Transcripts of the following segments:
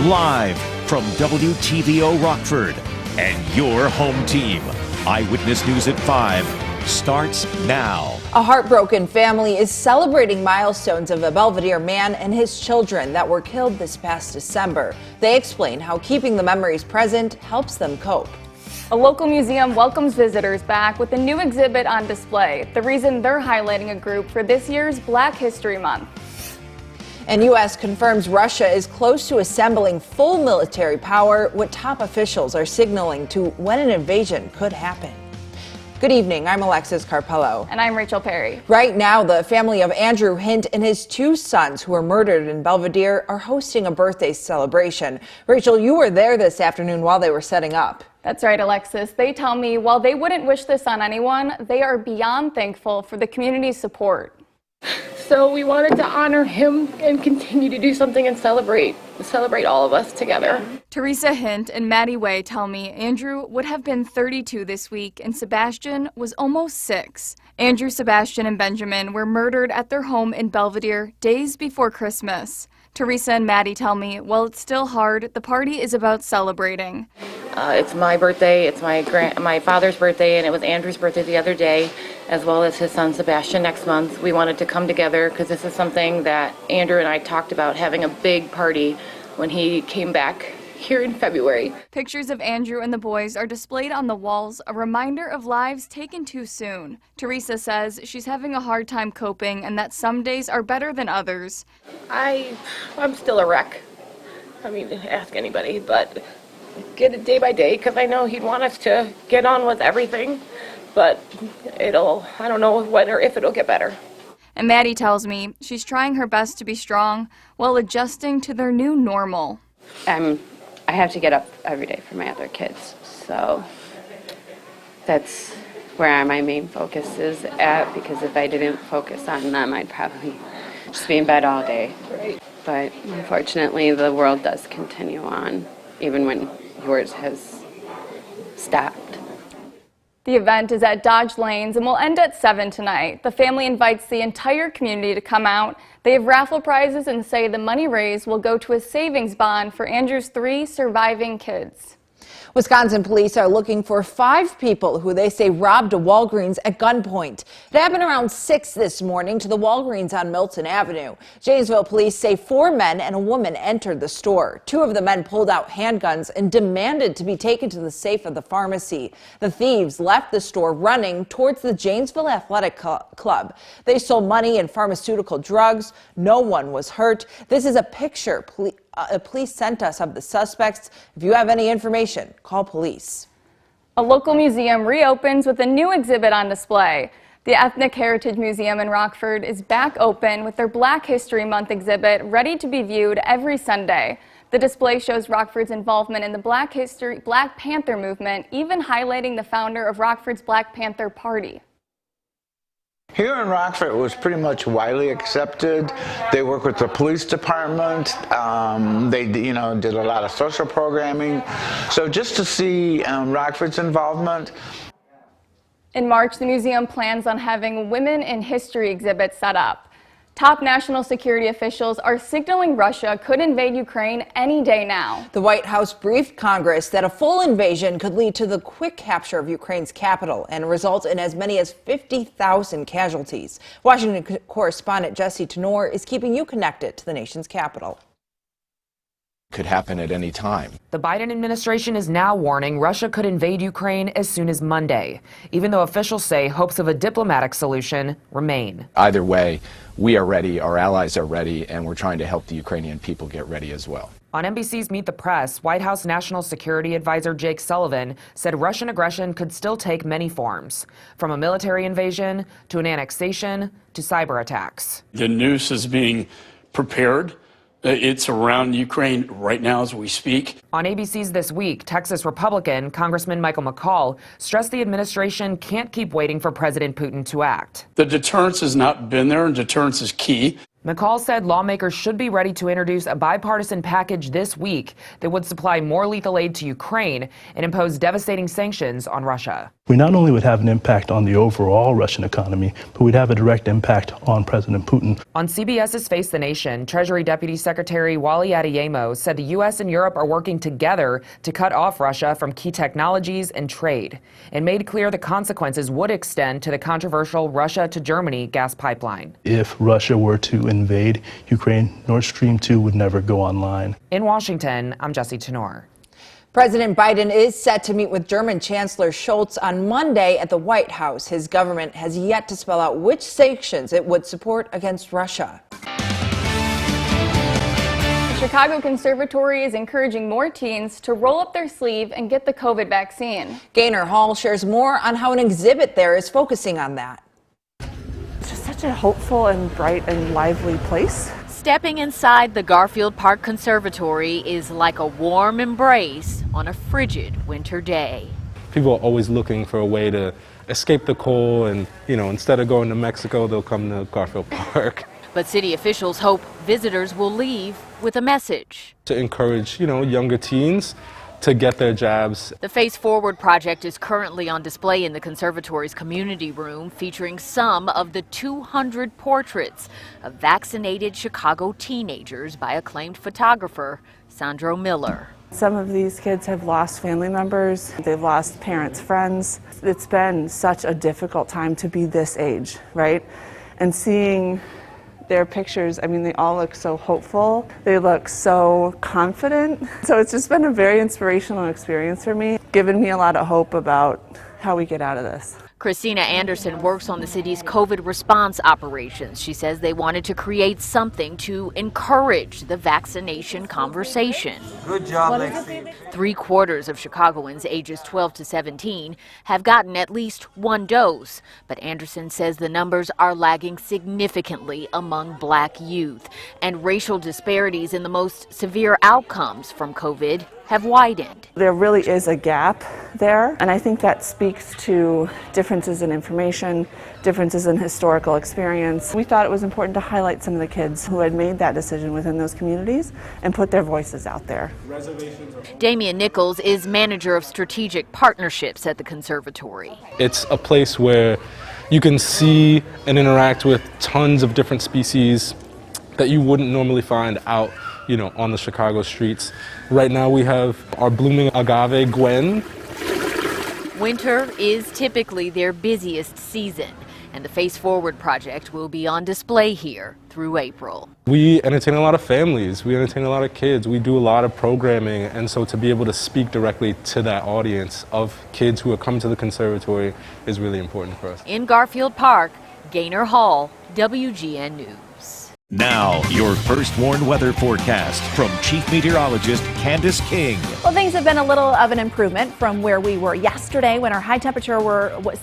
Live from WTVO Rockford and your home team. Eyewitness News at 5 starts now. A heartbroken family is celebrating milestones of a Belvidere man and his children that were killed this past December. They explain how keeping the memories present helps them cope. A local museum welcomes visitors back with a new exhibit on display. The reason they're highlighting a group for this year's Black History Month. And U.S. confirms Russia is close to assembling full military power, what top officials are signaling to when an invasion could happen. Good evening, I'm Alexis Carpello. And I'm Rachel Perry. Right now, the family of Andrew Hint and his two sons who were murdered in Belvidere are hosting a birthday celebration. Rachel, you were there this afternoon while they were setting up. That's right, Alexis. They tell me while they wouldn't wish this on anyone, they are beyond thankful for the community's support. So we wanted to honor him and continue to do something and celebrate all of us together. Teresa Hint and Maddie Way tell me Andrew would have been 32 this week and Sebastian was almost 6. Andrew, Sebastian, and Benjamin were murdered at their home in Belvidere days before Christmas. Teresa and Maddie tell me while it's still hard, the party is about celebrating. It's my birthday, it's my father's birthday, and it was Andrew's birthday the other day, as well as his son Sebastian next month. We wanted to come together because this is something that Andrew and I talked about, having a big party when he came back here in February. Pictures of Andrew and the boys are displayed on the walls, a reminder of lives taken too soon. Teresa says she's having a hard time coping and that some days are better than others. I'm still a wreck. I mean, ask anybody, but get it day by day because I know he'd want us to get on with everything, but I don't know when or if it'll get better. And Maddie tells me she's trying her best to be strong while adjusting to their new normal. I have to get up every day for my other kids, so that's where my main focus is at, because if I didn't focus on them, I'd probably just be in bed all day. Right. But unfortunately, the world does continue on, even when yours has stopped. The event is at Dodge Lanes and will end at 7 tonight. The family invites the entire community to come out. They have raffle prizes and say the money raised will go to a savings bond for Andrew's 3 surviving kids. Wisconsin police are looking for 5 people who they say robbed a Walgreens at gunpoint. It happened around 6 this morning to the Walgreens on Milton Avenue. Janesville police say 4 men and a woman entered the store. 2 of the men pulled out handguns and demanded to be taken to the safe of the pharmacy. The thieves left the store running towards the Janesville Athletic Club. They stole money and pharmaceutical drugs. No one was hurt. This is a picture police sent us of the suspects. If you have any information, call police. A local museum reopens with a new exhibit on display. The Ethnic Heritage Museum in Rockford is back open with their Black History Month exhibit ready to be viewed every Sunday. The display shows Rockford's involvement in the Black Panther movement, even highlighting the founder of Rockford's Black Panther Party. Here in Rockford, it was pretty much widely accepted. They work with the police department. They, did a lot of social programming. So just to see Rockford's involvement. In March, the museum plans on having a Women in History exhibit set up. Top national security officials are signaling Russia could invade Ukraine any day now. The White House briefed Congress that a full invasion could lead to the quick capture of Ukraine's capital and result in as many as 50,000 casualties. Washington correspondent Jesse Tenor is keeping you connected to the nation's capital. Could happen at any time. The Biden administration is now warning Russia could invade Ukraine as soon as Monday, even though officials say hopes of a diplomatic solution remain. Either way, we are ready, our allies are ready, and we're trying to help the Ukrainian people get ready as well. On NBC's Meet the Press, White House National Security Advisor Jake Sullivan said Russian aggression could still take many forms, from a military invasion to an annexation to cyber attacks. The noose is being prepared. It's around Ukraine right now as we speak. On ABC's This Week, Texas Republican Congressman Michael McCall stressed the administration can't keep waiting for President Putin to act. The deterrence has not been there, and deterrence is key. McCall said lawmakers should be ready to introduce a bipartisan package this week that would supply more lethal aid to Ukraine and impose devastating sanctions on Russia. We not only would have an impact on the overall Russian economy, but we'd have a direct impact on President Putin. On CBS's Face the Nation, Treasury Deputy Secretary Wally Adeyemo said the U.S. and Europe are working together to cut off Russia from key technologies and trade, and made clear the consequences would extend to the controversial Russia to Germany gas pipeline. If Russia were to invade Ukraine, Nord Stream 2 would never go online. In Washington, I'm Jesse Tenor. President Biden is set to meet with German Chancellor Scholz on Monday at the White House. His government has yet to spell out which sanctions it would support against Russia. The Chicago Conservatory is encouraging more teens to roll up their sleeve and get the COVID vaccine. Gaynor Hall shares more on how an exhibit there is focusing on that. It's just such a hopeful and bright and lively place. Stepping inside the Garfield Park Conservatory is like a warm embrace on a frigid winter day. People are always looking for a way to escape the cold, and, instead of going to Mexico, they'll come to Garfield Park. But city officials hope visitors will leave with a message to encourage, younger teens to get their jabs. The Face Forward project is currently on display in the conservatory's community room, featuring some of the 200 portraits of vaccinated Chicago teenagers by acclaimed photographer Sandro Miller. Some of these kids have lost family members, they've lost parents, friends. It's been such a difficult time to be this age, right? And seeing their pictures, they all look so hopeful. They look so confident. So it's just been a very inspirational experience for me, given me a lot of hope about how we get out of this. Christina Anderson works on the city's COVID response operations. She says they wanted to create something to encourage the vaccination conversation. Good job, Lexi. 3/4 of Chicagoans ages 12 to 17 have gotten at least one dose. But Anderson says the numbers are lagging significantly among Black youth, and racial disparities in the most severe outcomes from COVID have widened. There really is a gap there, and I think that speaks to differences in information, differences in historical experience. We thought it was important to highlight some of the kids who had made that decision within those communities and put their voices out there. Damian Nichols is manager of strategic partnerships at the conservatory. It's a place where you can see and interact with tons of different species that you wouldn't normally find out on the Chicago streets. Right now we have our blooming agave, Gwen. Winter is typically their busiest season, and the Face Forward project will be on display here through April. We entertain a lot of families, we entertain a lot of kids, we do a lot of programming, and so to be able to speak directly to that audience of kids who are coming to the conservatory is really important for us. In Garfield Park, Gaynor Hall, WGN News. Now, your first warned weather forecast from Chief Meteorologist Candace King. Well, things have been a little of an improvement from where we were yesterday when our high temperature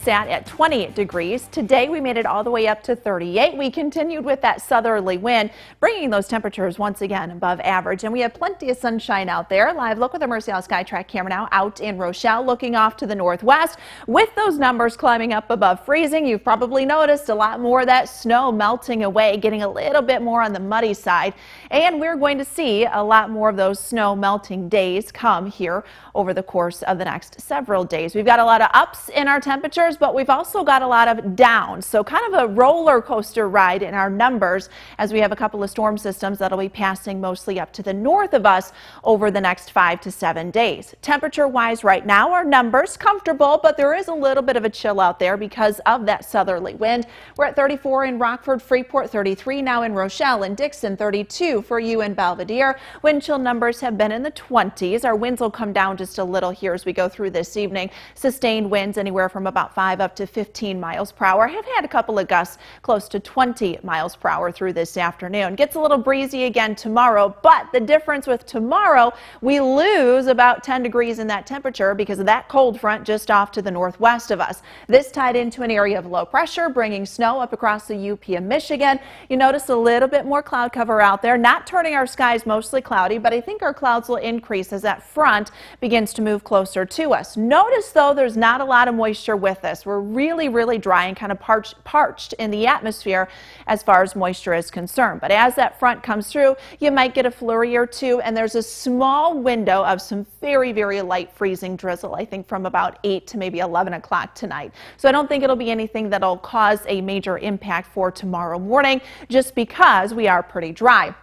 sat at 20 degrees. Today, we made it all the way up to 38. We continued with that southerly wind, bringing those temperatures once again above average. And we have plenty of sunshine out there. Live look with the Mercy Isle Skytrack camera now out in Rochelle, looking off to the northwest. With those numbers climbing up above freezing, you've probably noticed a lot more of that snow melting away, getting a little bit more on the muddy side, and we're going to see a lot more of those snow melting days come here over the course of the next several days. We've got a lot of ups in our temperatures, but we've also got a lot of downs, so kind of a roller coaster ride in our numbers as we have a couple of storm systems that'll be passing mostly up to the north of us over the next 5 to 7 days. Temperature wise right now, our numbers comfortable, but there is a little bit of a chill out there because of that southerly wind. We're at 34 in Rockford, Freeport, 33 now in Rochelle and Dixon, 32 for you in Belvidere. Wind chill numbers have been in the 20s. Our winds will come down just a little here as we go through this evening. Sustained winds anywhere from about 5 up to 15 miles per hour. Have had a couple of gusts close to 20 miles per hour through this afternoon. Gets a little breezy again tomorrow, but the difference with tomorrow, we lose about 10 degrees in that temperature because of that cold front just off to the northwest of us. This tied into an area of low pressure, bringing snow up across the UP of Michigan. You notice a little bit more cloud cover out there, not turning our skies mostly cloudy, but I think our clouds will increase as that front begins to move closer to us. Notice though, there's not a lot of moisture with us. We're really dry and kind of parched in the atmosphere as far as moisture is concerned. But as that front comes through, you might get a flurry or two, and there's a small window of some very light freezing drizzle, I think from about 8 to maybe 11 o'clock tonight. So I don't think it'll be anything that'll cause a major impact for tomorrow morning, just because we are pretty dry.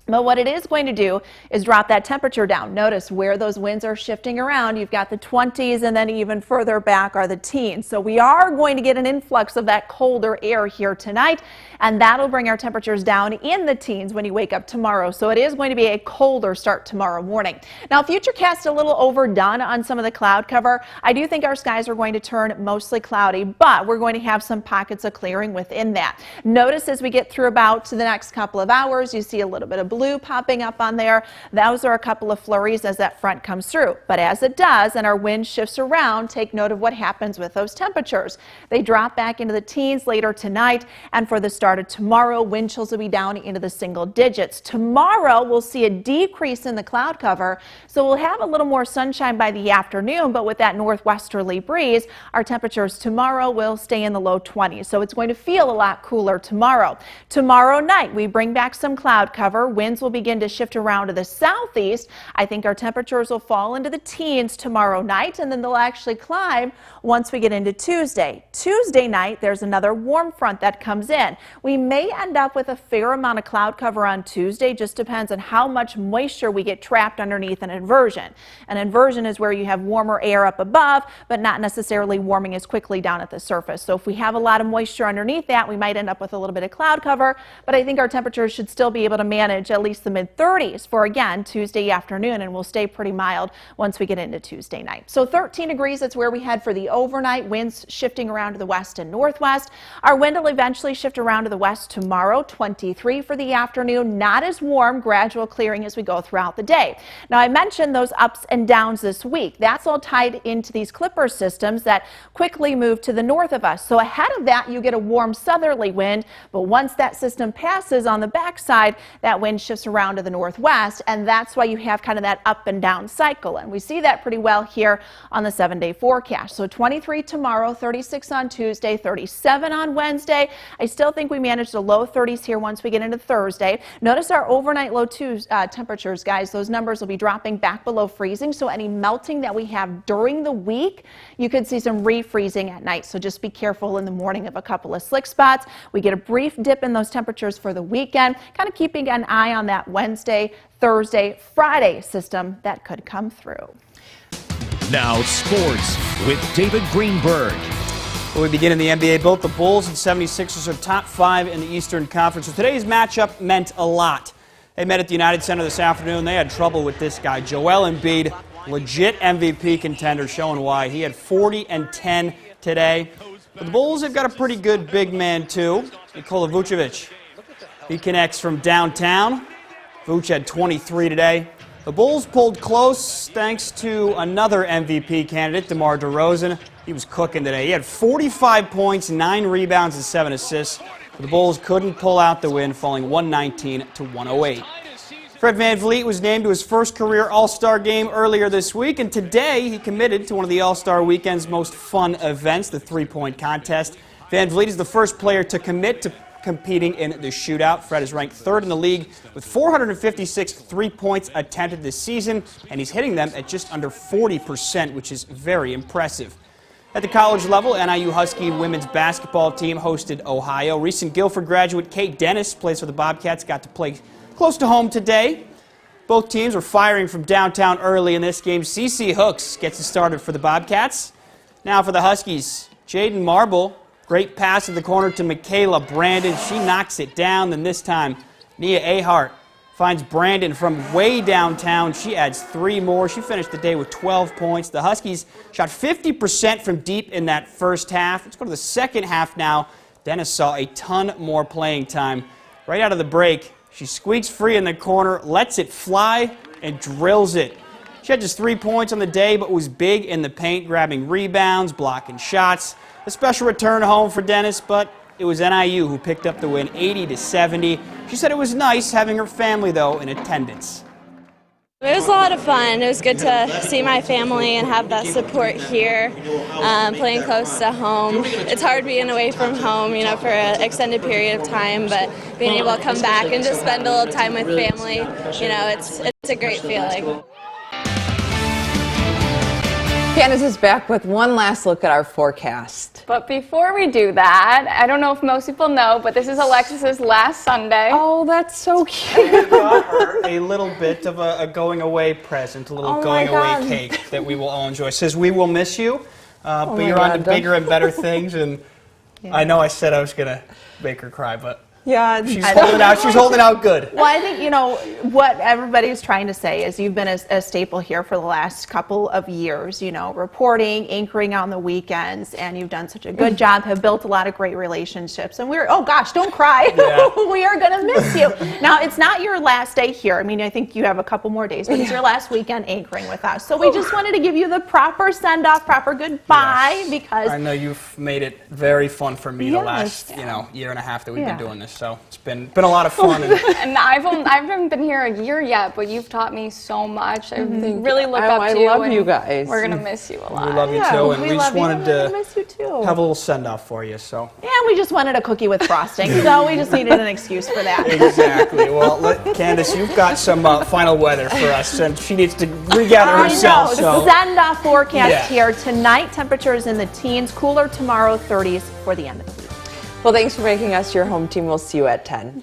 But what it is going to do is drop that temperature down. Notice where those winds are shifting around. You've got the 20s, and then even further back are the teens. So we are going to get an influx of that colder air here tonight, and that'll bring our temperatures down in the teens when you wake up tomorrow. So it is going to be a colder start tomorrow morning. Now, Futurecast a little overdone on some of the cloud cover. I do think our skies are going to turn mostly cloudy, but we're going to have some pockets of clearing within that. Notice as we get through about the next couple of hours, you see a little bit of blue popping up on there. Those are a couple of flurries as that front comes through. But as it does and our wind shifts around, take note of what happens with those temperatures. They drop back into the teens later tonight, and for the start of tomorrow, wind chills will be down into the single digits. Tomorrow, we'll see a decrease in the cloud cover, so we'll have a little more sunshine by the afternoon, but with that northwesterly breeze, our temperatures tomorrow will stay in the low 20s, so it's going to feel a lot cooler tomorrow. Tomorrow night, we bring back some cloud cover. Winds will begin to shift around to the southeast. I think our temperatures will fall into the teens tomorrow night, and then they'll actually climb once we get into Tuesday. Tuesday night, there's another warm front that comes in. We may end up with a fair amount of cloud cover on Tuesday. Just depends on how much moisture we get trapped underneath an inversion. An inversion is where you have warmer air up above, but not necessarily warming as quickly down at the surface. So if we have a lot of moisture underneath that, we might end up with a little bit of cloud cover, but I think our temperatures should still be able to manage at least the mid-30s for, again, Tuesday afternoon, and will stay pretty mild once we get into Tuesday night. So 13 degrees, that's where we head for the overnight. Winds shifting around to the west and northwest. Our wind will eventually shift around to the west tomorrow. 23 for the afternoon. Not as warm, gradual clearing as we go throughout the day. Now, I mentioned those ups and downs this week. That's all tied into these clipper systems that quickly move to the north of us. So ahead of that, you get a warm southerly wind, but once that system passes on the backside, that wind shifts around to the northwest, and that's why you have kind of that up and down cycle, and we see that pretty well here on the 7-day forecast. So 23 tomorrow, 36 on Tuesday, 37 on Wednesday. I still think we manage the low 30s here once we get into Thursday. Notice our overnight low temperatures, guys. Those numbers will be dropping back below freezing, so any melting that we have during the week, you could see some refreezing at night, so just be careful in the morning of a couple of slick spots. We get a brief dip in those temperatures for the weekend, kind of keeping an eye on that Wednesday, Thursday, Friday system that could come through. Now sports with David Greenberg. Well, we begin in the NBA. Both the Bulls and 76ers are top 5 in the Eastern Conference. So today's matchup meant a lot. They met at the United Center this afternoon. They had trouble with this guy, Joel Embiid, legit MVP contender, showing why. He had 40 and 10 today. But the Bulls have got a pretty good big man, too, Nikola Vucevic. He connects from downtown. Vuce had 23 today. The Bulls pulled close thanks to another MVP candidate, DeMar DeRozan. He was cooking today. He had 45 points, 9 rebounds, and 7 assists. But the Bulls couldn't pull out the win, falling 119 to 108. Fred VanVleet was named to his first career All-Star game earlier this week, and today he committed to one of the All-Star Weekend's most fun events, the three-point contest. VanVleet is the first player to commit to competing in the shootout. Fred is ranked 3rd in the league with 456 3-points attempted this season, and he's hitting them at just under 40%, which is very impressive. At the college level, NIU Husky women's basketball team hosted Ohio. Recent Guilford graduate Kate Dennis plays for the Bobcats, got to play close to home today. Both teams were firing from downtown early in this game. CeCe Hooks gets it started for the Bobcats. Now for the Huskies, Jaden Marble. Great pass in the corner to Michaela Brandon. She knocks it down. Then this time, Nia Ahart finds Brandon from way downtown. She adds 3 more. She finished the day with 12 points. The Huskies shot 50% from deep in that first half. Let's go to the second half now. Dennis saw a ton more playing time. Right out of the break, she squeaks free in the corner, lets it fly, and drills it. She had just 3 points on the day, but was big in the paint, grabbing rebounds, blocking shots. A special return home for Dennis, but it was NIU who picked up the win 80-70. She said it was nice having her family, though, in attendance. It was a lot of fun. It was good to see my family and have that support here, playing close to home. It's hard being away from home, you know, for an extended period of time, but being able to come back and just spend a little time with family, you know, it's a great feeling. Candace is back with one last look at our forecast. But before we do that, I don't know if most people know, but this is Alexis's last Sunday. Oh, that's so cute. We got her a little bit of a going away present, a little going away cake that we will all enjoy. It says, "We will miss you, but you're on to bigger and better things." And I know I said I was going to make her cry, but yeah, she's holding out. She's holding out good. Well, I think, you know, what everybody's trying to say is you've been a staple here for the last couple of years, you know, reporting, anchoring on the weekends, and you've done such a good job, have built a lot of great relationships. And oh gosh, don't cry. Yeah. We are going to miss you. Now, it's not your last day here. I mean, I think you have a couple more days, but it's your last weekend anchoring with us. So we just wanted to give you the proper send-off, proper goodbye, because I know you've made it very fun for me the last, you know, year and a half that we've been doing this. So it's been a lot of fun. And I haven't been here a year yet, but you've taught me so much. I really look up to you. I love you guys. We're going to miss you a lot. We love you too, and we just wanted to have a little send-off for you. So yeah, we just wanted a cookie with frosting, so we just needed an excuse for that. Exactly. Well, Candace, you've got some final weather for us, and she needs to regather herself. So send-off forecast here tonight. Temperatures in the teens, cooler tomorrow, 30s for the end of the week. Well, thanks for making us your home team. We'll see you at 10.